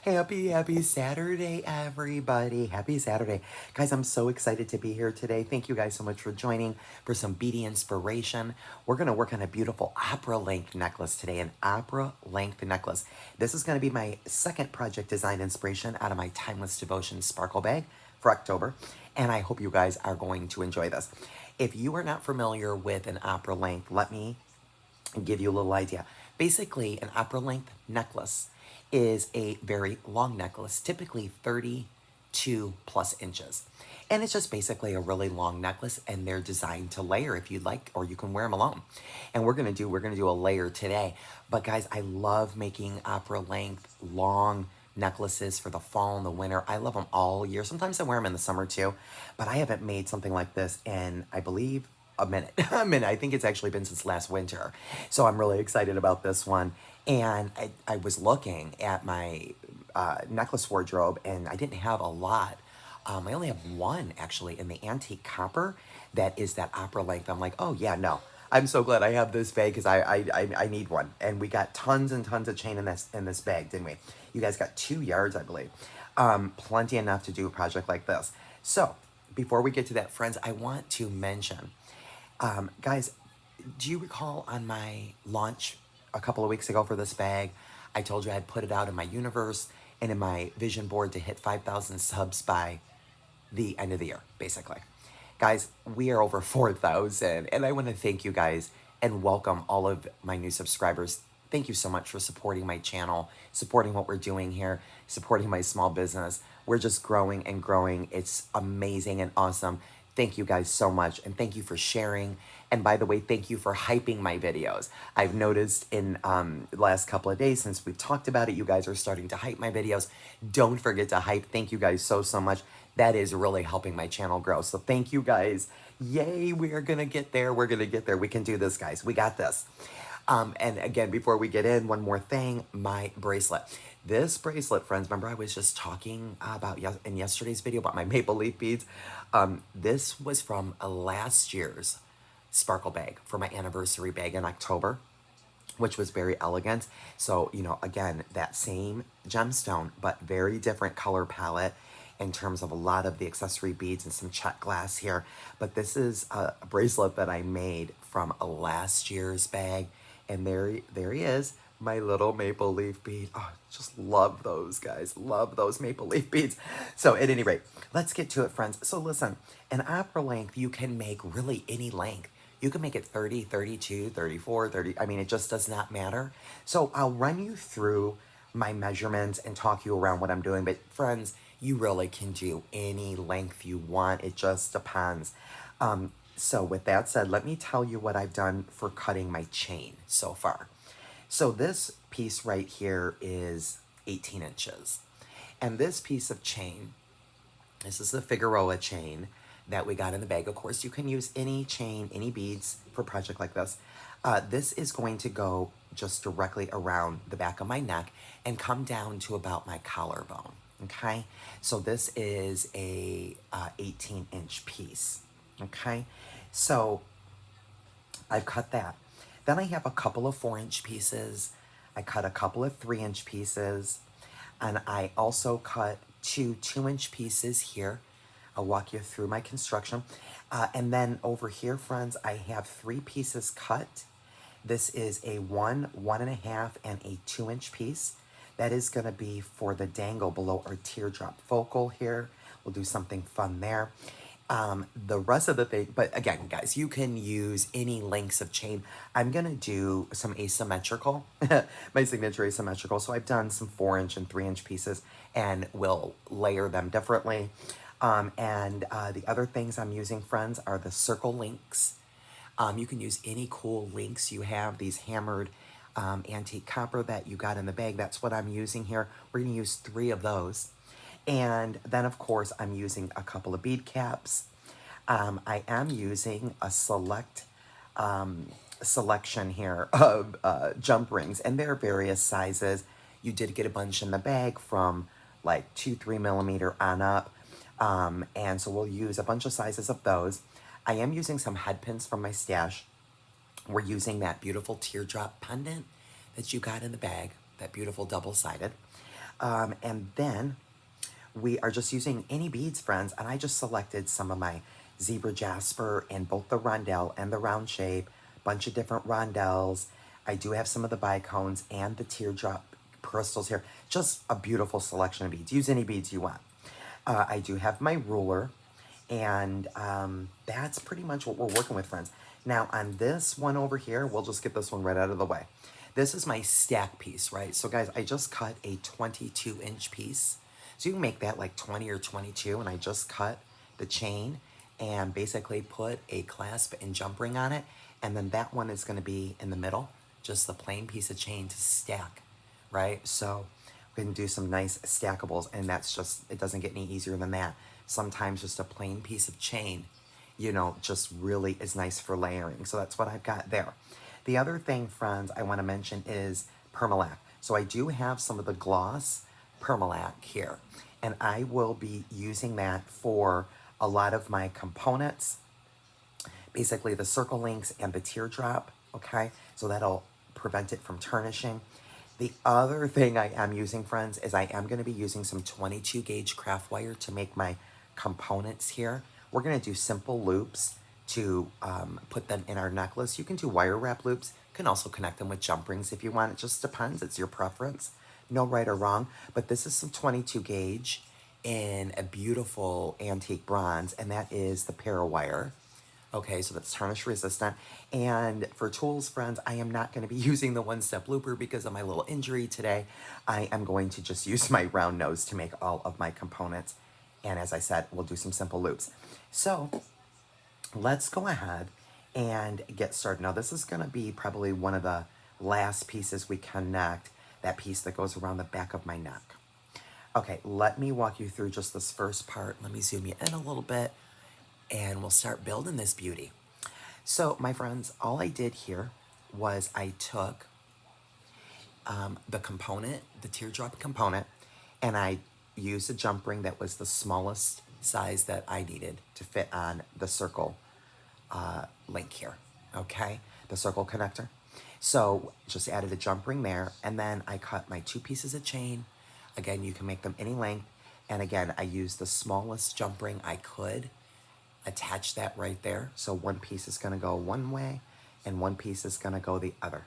Happy Saturday, everybody. Happy Saturday. Guys, I'm so excited to be here today. Thank you guys so much for joining for some beadie inspiration. We're going to work on a beautiful opera length necklace today, an opera length necklace. This is going to be my second project design inspiration out of my Timeless Devotion sparkle bag for October, and I hope you guys are going to enjoy this. If you are not familiar with an opera length, let me and give you a little idea. Basically, an opera length necklace is a very long necklace, typically 32 plus inches. And it's just basically a really long necklace, and they're designed to layer if you'd like, or you can wear them alone. And we're gonna do a layer today. But guys, I love making opera length long necklaces for the fall and the winter. I love them all year. Sometimes I wear them in the summer too, but I haven't made something like this in, I believe, a minute. A minute. I think it's actually been since last winter. So I'm really excited about this one. And I was looking at my necklace wardrobe, and I didn't have a lot. I only have one actually in the antique copper that is that opera length. I'm like, oh yeah, no. I'm so glad I have this bag because I need one. And we got tons and tons of chain in this bag, didn't we? You guys got 2 yards, I believe. Plenty enough to do a project like this. So before we get to that, friends, I want to mention, guys, do you recall on my launch a couple of weeks ago for this bag, I told you I'd put it out in my universe and in my vision board to hit 5,000 subs by the end of the year, basically. Guys, we are over 4,000, and I want to thank you guys and welcome all of my new subscribers. Thank you so much for supporting my channel, supporting what we're doing here, supporting my small business. We're just growing and growing. It's amazing and awesome. Thank you guys so much, and thank you for sharing. And by the way, thank you for hyping my videos. I've noticed in the last couple of days since we've talked about it, you guys are starting to hype my videos. Don't forget to hype. Thank you guys so much. That is really helping my channel grow. So thank you guys. Yay, we are gonna get there. We're gonna get there. We can do this, guys. We got this. And again, before we get in, one more thing, my bracelet. This bracelet, friends, remember I was just talking about in yesterday's video about my maple leaf beads? This was from last year's sparkle bag for my anniversary bag in October, which was very elegant. So, you know, again, that same gemstone, but very different color palette in terms of a lot of the accessory beads and some check glass here. But this is a bracelet that I made from a last year's bag. And there he is, my little maple leaf bead. Oh, just love those, guys. Love those maple leaf beads. So at any rate, let's get to it, friends. So listen, an opera length, you can make really any length. You can make it 30, 32, 34, 30. I mean, it just does not matter. So I'll run you through my measurements and talk you around what I'm doing. But friends, you really can do any length you want. It just depends. So with that said, let me tell you what I've done for cutting my chain so far. So this piece right here is 18 inches. And this piece of chain, this is the Figueroa chain that we got in the bag. Of course, you can use any chain, any beads for a project like this. This is going to go just directly around the back of my neck and come down to about my collarbone, okay? So this is a 18-inch piece, okay? So I've cut that. Then I have a couple of 4-inch pieces. I cut a couple of 3-inch pieces. And I also cut 2 2-inch pieces here. I'll walk you through my construction. And then over here, friends, I have 3 pieces cut. This is a 1, 1.5, and a 2-inch piece. That is going to be for the dangle below our teardrop focal here. We'll do something fun there. The rest of the thing, but again, guys, you can use any lengths of chain. I'm going to do some asymmetrical, my signature asymmetrical. So I've done some 4-inch and 3-inch pieces, and we'll layer them differently. The other things I'm using, friends, are the circle links. You can use any cool links you have, these hammered antique copper that you got in the bag. That's what I'm using here. We're going to use 3 of those. And then, of course, I'm using a couple of bead caps. I am using a selection here of jump rings, and they're various sizes. You did get a bunch in the bag from like 2-3 millimeter on up. And so we'll use a bunch of sizes of those. I am using some head pins from my stash. We're using that beautiful teardrop pendant that you got in the bag, that beautiful double-sided. And then we are just using any beads, friends, and I just selected some of my zebra jasper in both the rondelle and the round shape, bunch of different rondelles. I do have some of the bicones and the teardrop crystals here. Just a beautiful selection of beads. Use any beads you want. I do have my ruler, and that's pretty much what we're working with, friends. Now, on this one over here, we'll just get this one right out of the way. This is my stack piece, right? So, guys, I just cut a 22-inch piece. So you can make that like 20 or 22, and I just cut the chain and basically put a clasp and jump ring on it. And then that one is going to be in the middle, just the plain piece of chain to stack, right? So we can do some nice stackables, and that's just, it doesn't get any easier than that. Sometimes just a plain piece of chain, you know, just really is nice for layering. So that's what I've got there. The other thing, friends, I want to mention is permalac. So I do have some of the gloss permalac here, and I will be using that for a lot of my components, basically the circle links and the teardrop, okay? So that'll prevent it from tarnishing. The other thing I am using, friends, is I am going to be using some 22 gauge craft wire to make my components here. We're going to do simple loops to put them in our necklace. You can do wire wrap loops. You can also connect them with jump rings if you want. It just depends. It's your preference. No right or wrong. But this is some 22 gauge in a beautiful antique bronze, and that is the Parawire. Okay, so that's tarnish resistant. And for tools, friends, I am not going to be using the one-step looper because of my little injury today. I am going to just use my round nose to make all of my components. And as I said, we'll do some simple loops. So let's go ahead and get started. Now, this is going to be probably one of the last pieces we connect, that piece that goes around the back of my neck. Okay, let me walk you through just this first part. Let me zoom you in a little bit, and we'll start building this beauty. So, my friends, all I did here was I took the component, the teardrop component, and I used a jump ring that was the smallest size that I needed to fit on the circle link here, okay? The circle connector. So, just added a jump ring there, and then I cut my 2 pieces of chain. Again, you can make them any length, and again, I used the smallest jump ring I could. Attach that right there. So one piece is going to go one way and one piece is going to go the other.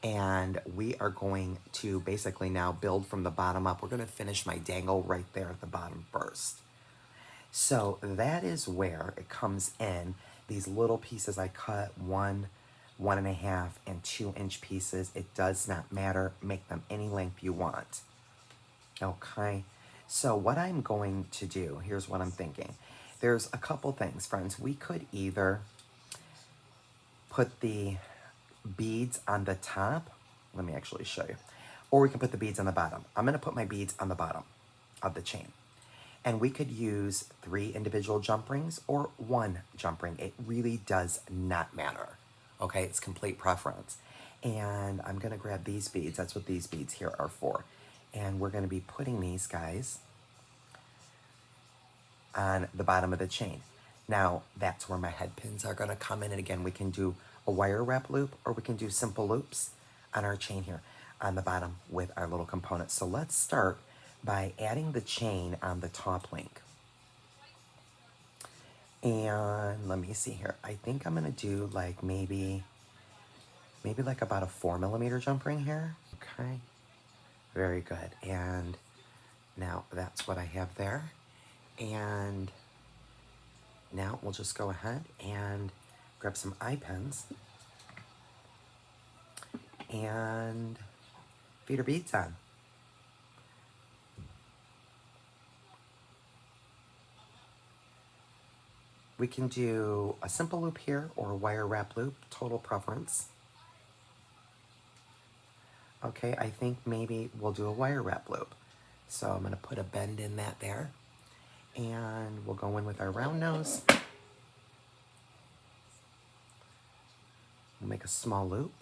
And we are going to basically now build from the bottom up. We're going to finish my dangle right there at the bottom first. So that is where it comes in. These little pieces I cut, 1, 1.5, and 2-inch pieces. It does not matter. Make them any length you want. Okay. So what I'm going to do, here's what I'm thinking. There's a couple things, friends. We could either put the beads on the top. Let me actually show you. Or we can put the beads on the bottom. I'm going to put my beads on the bottom of the chain. And we could use 3 individual jump rings or 1 jump ring. It really does not matter. Okay, it's complete preference. And I'm going to grab these beads. That's what these beads here are for. And we're going to be putting these guys on the bottom of the chain. Now, that's where my head pins are going to come in. And again, we can do a wire wrap loop or we can do simple loops on our chain here on the bottom with our little components. So let's start by adding the chain on the top link. And let me see here. I think I'm going to do like maybe like about a 4mm jump ring here. Okay. Very good. And now that's what I have there. And now we'll just go ahead and grab some eye pins and feed our beads on. We can do a simple loop here or a wire wrap loop, total preference. Okay, I think maybe we'll do a wire wrap loop. So I'm going to put a bend in that there. And we'll go in with our round nose. We'll make a small loop.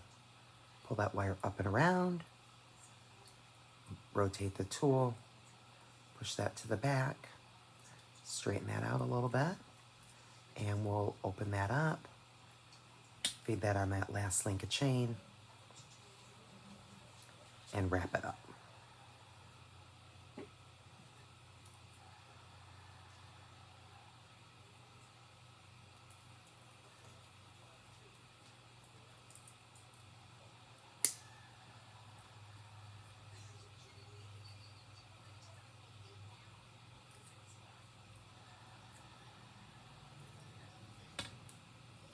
Pull that wire up and around. Rotate the tool. Push that to the back. Straighten that out a little bit. And we'll open that up. Feed that on that last link of chain. And wrap it up.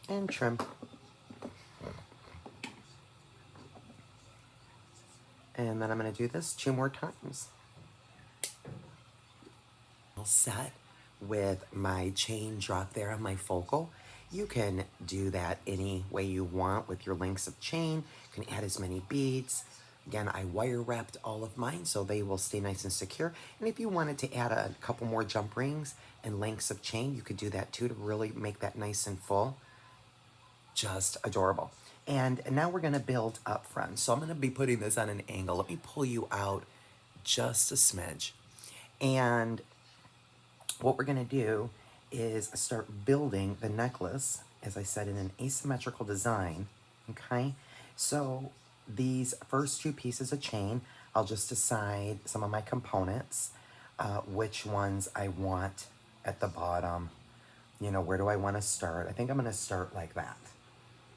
and trim. And then I'm going to do this 2 more times. All set with my chain drop there on my focal. You can do that any way you want with your links of chain. You can add as many beads. Again, I wire wrapped all of mine so they will stay nice and secure. And if you wanted to add a couple more jump rings and links of chain, you could do that too to really make that nice and full. Just adorable. And now we're gonna build up, friends. So I'm gonna be putting this on an angle. Let me pull you out just a smidge. And what we're gonna do is start building the necklace, as I said, in an asymmetrical design, okay? So these first 2 pieces of chain, I'll just decide some of my components, which ones I want at the bottom. You know, where do I wanna start? I think I'm gonna start like that,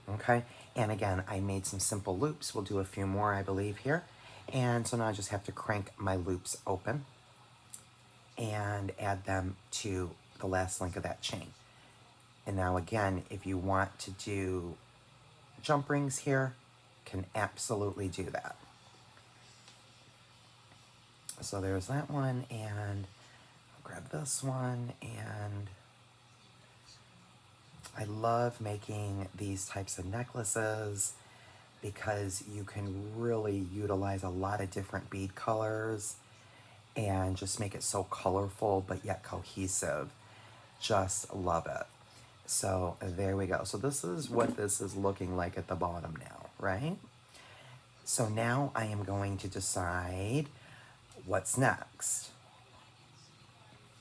okay? And again, I made some simple loops. We'll do a few more, I believe, here. And so now I just have to crank my loops open and add them to the last link of that chain. And now again, if you want to do jump rings here, can absolutely do that. So there's that one, and I'll grab this one, and I love making these types of necklaces because you can really utilize a lot of different bead colors and just make it so colorful but yet cohesive. Just love it. So there we go. So this is what this is looking like at the bottom now, right? So now I am going to decide what's next.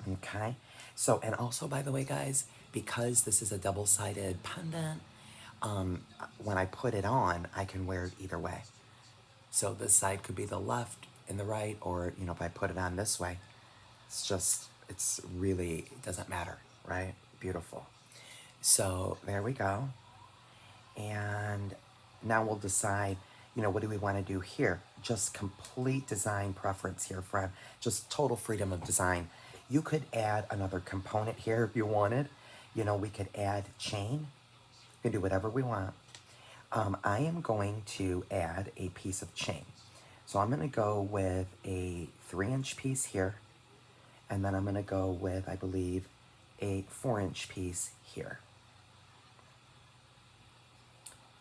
Okay. So, and also, by the way, guys, because this is a double-sided pendant, when I put it on, I can wear it either way. So this side could be the left and the right, or, you know, if I put it on this way, it's really, it doesn't matter, right? Beautiful. So there we go. And now we'll decide, you know, what do we want to do here? Just complete design preference here, friend. Just total freedom of design. You could add another component here if you wanted. You know, we could add chain. We can do whatever we want. I am going to add a piece of chain. So I'm going to go with a 3-inch piece here. And then I'm going to go with, I believe, a 4-inch piece here.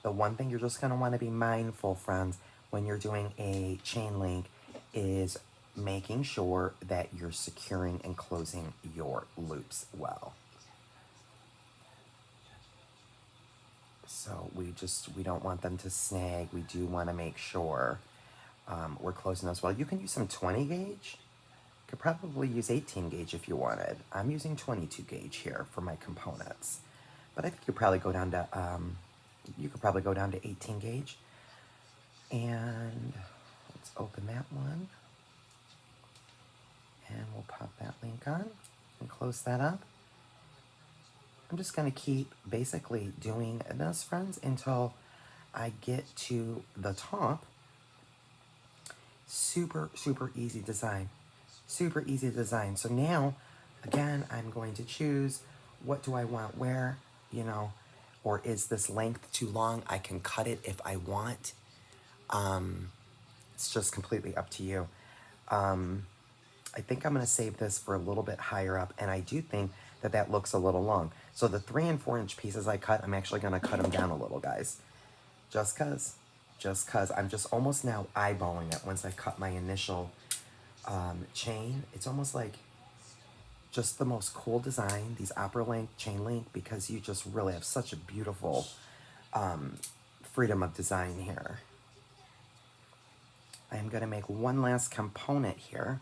The one thing you're just going to want to be mindful, friends, when you're doing a chain link is making sure that you're securing and closing your loops well. So we don't want them to snag. We do want to make sure we're closing those well. You can use some 20 gauge. Could probably use 18 gauge if you wanted. I'm using 22 gauge here for my components. But I think you could probably go down to 18 gauge. And let's open that one. And we'll pop that link on and close that up. I'm just going to keep basically doing this, friends, until I get to the top. Super, super easy design. Super easy design. So now, again, I'm going to choose what do I want where, you know, or is this length too long? I can cut it if I want. It's just completely up to you. I think I'm going to save this for a little bit higher up, and I do think that that looks a little long. So the 3 and 4 inch pieces I cut, I'm actually going to cut them down a little, guys. Just cause I'm just almost now eyeballing it once I cut my initial chain. It's almost like just the most cool design, these opera link, chain link, because you just really have such a beautiful freedom of design here. I am going to make one last component here.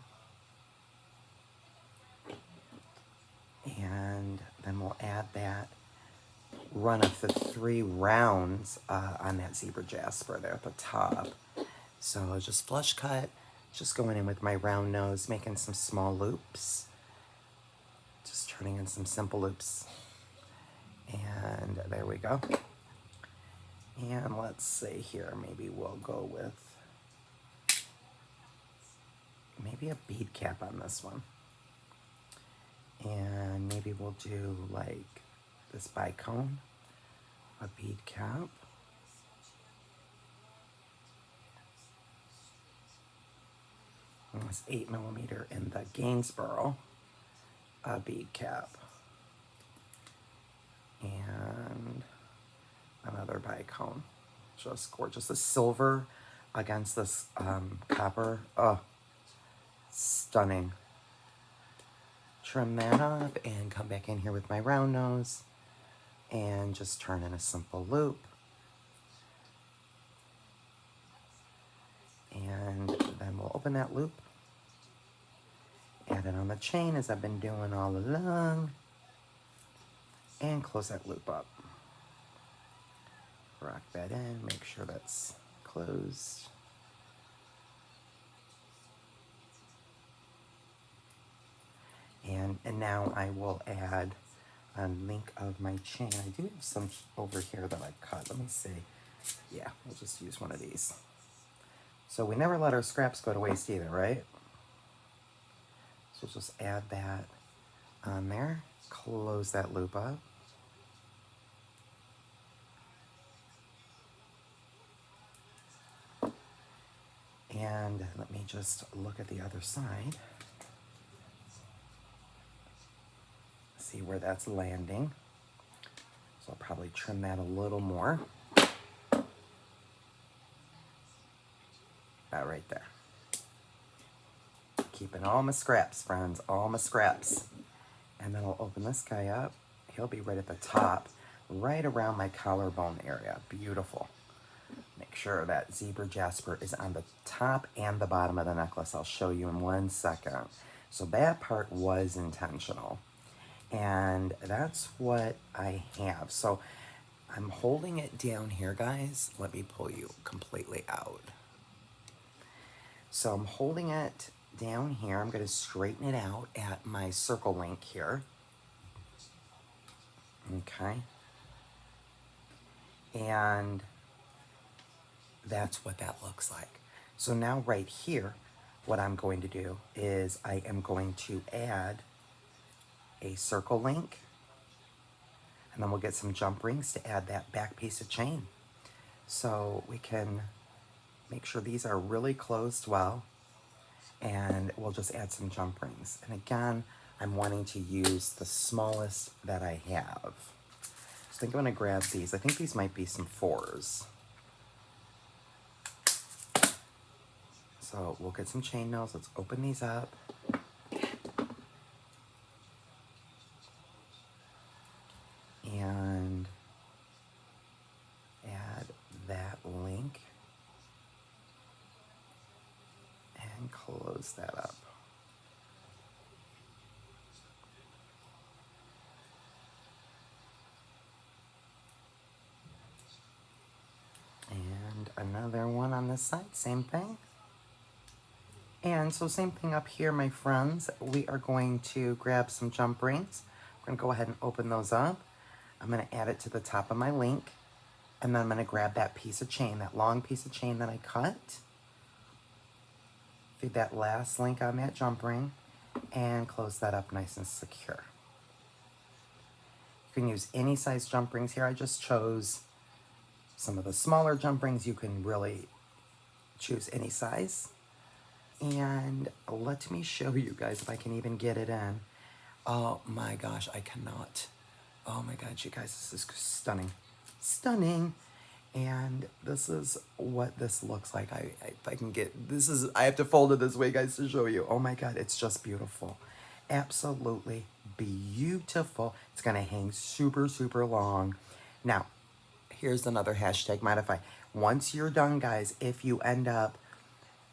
And then we'll add that run of the 3 rounds on that zebra jasper there at the top. So just flush cut, just going in with my round nose, making some small loops. Just turning in some simple loops. And there we go. And let's say here, maybe we'll go with maybe a bead cap on this one. And maybe we'll do like this bicone a bead cap, and it's 8mm in the Gainsborough, a bead cap, and another bicone. Just gorgeous. The silver against this copper. Oh, stunning. Trim that up and come back in here with my round nose and just turn in a simple loop. And then we'll open that loop, add it on the chain as I've been doing all along, and close that loop up. Rock that in, make sure that's closed. And now I will add a link of my chain. I do have some over here that I cut. Let me see. Yeah, we'll just use one of these. So we never let our scraps go to waste either, right? So just add that on there. Close that loop up. And let me just look at the other side. See where that's landing. So I'll probably trim that a little more. That right there. Keeping all my scraps, friends, all my scraps. And then I'll open this guy up. He'll be right at the top, right around my collarbone area. Beautiful. Make sure that zebra jasper is on the top and the bottom of the necklace. I'll show you in 1 second. So that part was intentional. And that's what I have. So I'm holding it down here, guys. Let me pull you completely out. So I'm holding it down here. I'm going to straighten it out at my circle link here. Okay. And that's what that looks like. So now right here, what I'm going to do is I am going to add a circle link, and then we'll get some jump rings to add that back piece of chain. So we can make sure these are really closed well, and we'll just add some jump rings. And again, I'm wanting to use the smallest that I have. So I think I'm gonna grab these. I think these might be some 4s. So we'll get some chain nails. Let's open these up. And add that link and close that up. And another one on this side, same thing. And so same thing up here, my friends. We are going to grab some jump rings. We're gonna go ahead and open those up. I'm gonna add it to the top of my link, and then I'm gonna grab that piece of chain, that long piece of chain that I cut, feed that last link on that jump ring, and close that up nice and secure. You can use any size jump rings here. I just chose some of the smaller jump rings. You can really choose any size. And let me show you guys if I can even get it in. Oh my gosh, I cannot. Oh my God, you guys, this is stunning. Stunning. And this is what this looks like. If I can get, this is, I have to fold it this way, guys, to show you. Oh my God, it's just beautiful. Absolutely beautiful. It's gonna hang super, super long. Now, here's another hashtag modify. Once you're done, guys, if you end up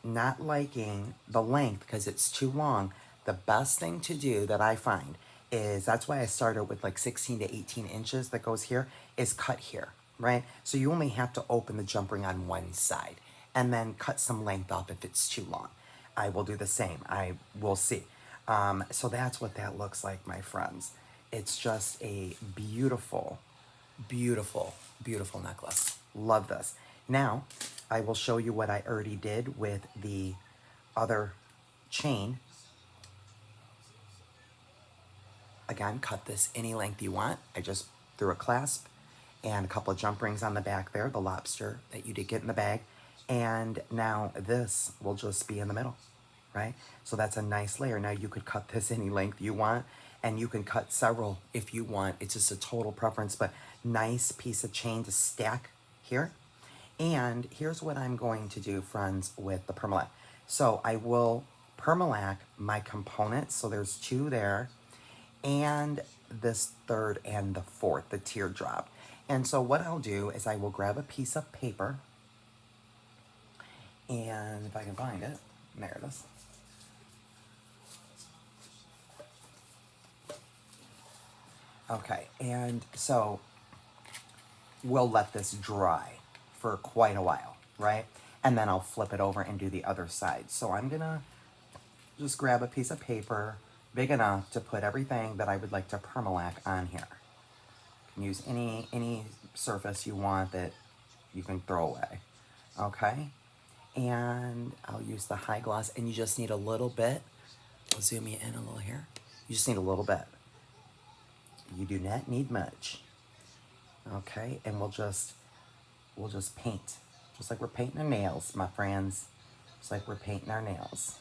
not liking the length because it's too long, the best thing to do that I find is, that's why I started with like 16 to 18 inches that goes here, is cut here, right? So you only have to open the jump ring on one side and then cut some length off if it's too long. I will do the same. I will see. So that's what that looks like, my friends. It's just a beautiful, beautiful, beautiful necklace. Love this. Now, I will show you what I already did with the other chain. Again, cut this any length you want. I just threw a clasp and a couple of jump rings on the back there, the lobster that you did get in the bag. And now this will just be in the middle, right? So that's a nice layer. Now you could cut this any length you want, and you can cut several if you want. It's just a total preference, but nice piece of chain to stack here. And here's what I'm going to do, friends, with the permalac. So I will permalac my components. So there's two there, and this third and the fourth, the teardrop. And so what I'll do is I will grab a piece of paper, and if I can find it, there it is. Okay, and so we'll let this dry for quite a while, right? And then I'll flip it over and do the other side. So I'm gonna just grab a piece of paper big enough to put everything that I would like to permalac on here. You can use any surface you want that you can throw away, okay? And I'll use the high gloss, and you just need a little bit. I'll zoom you in a little here. You just need a little bit. You do not need much. Okay, and we'll just paint. Just like we're painting our nails, my friends. Just like we're painting our nails.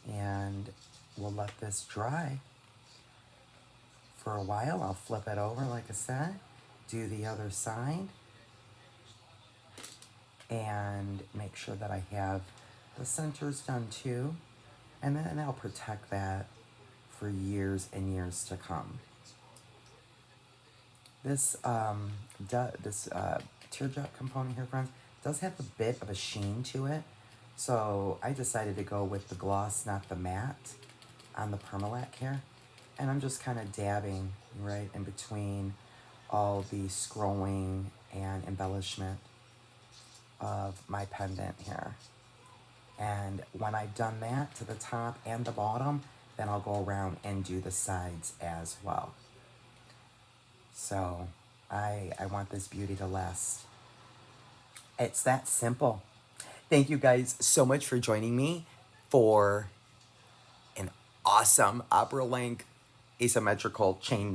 And we'll let this dry for a while. I'll flip it over, like I said. Do the other side. And make sure that I have the centers done too. And then I'll protect that for years and years to come. This teardrop component here, friends, does have a bit of a sheen to it. So I decided to go with the gloss, not the matte, on the permalac here. And I'm just kind of dabbing right in between all the scrolling and embellishment of my pendant here. And when I've done that to the top and the bottom, then I'll go around and do the sides as well. So I want this beauty to last. It's that simple. Thank you guys so much for joining me for an awesome opera length asymmetrical chain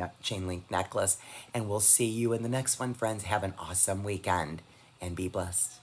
link necklace. And we'll see you in the next one, friends. Have an awesome weekend and be blessed.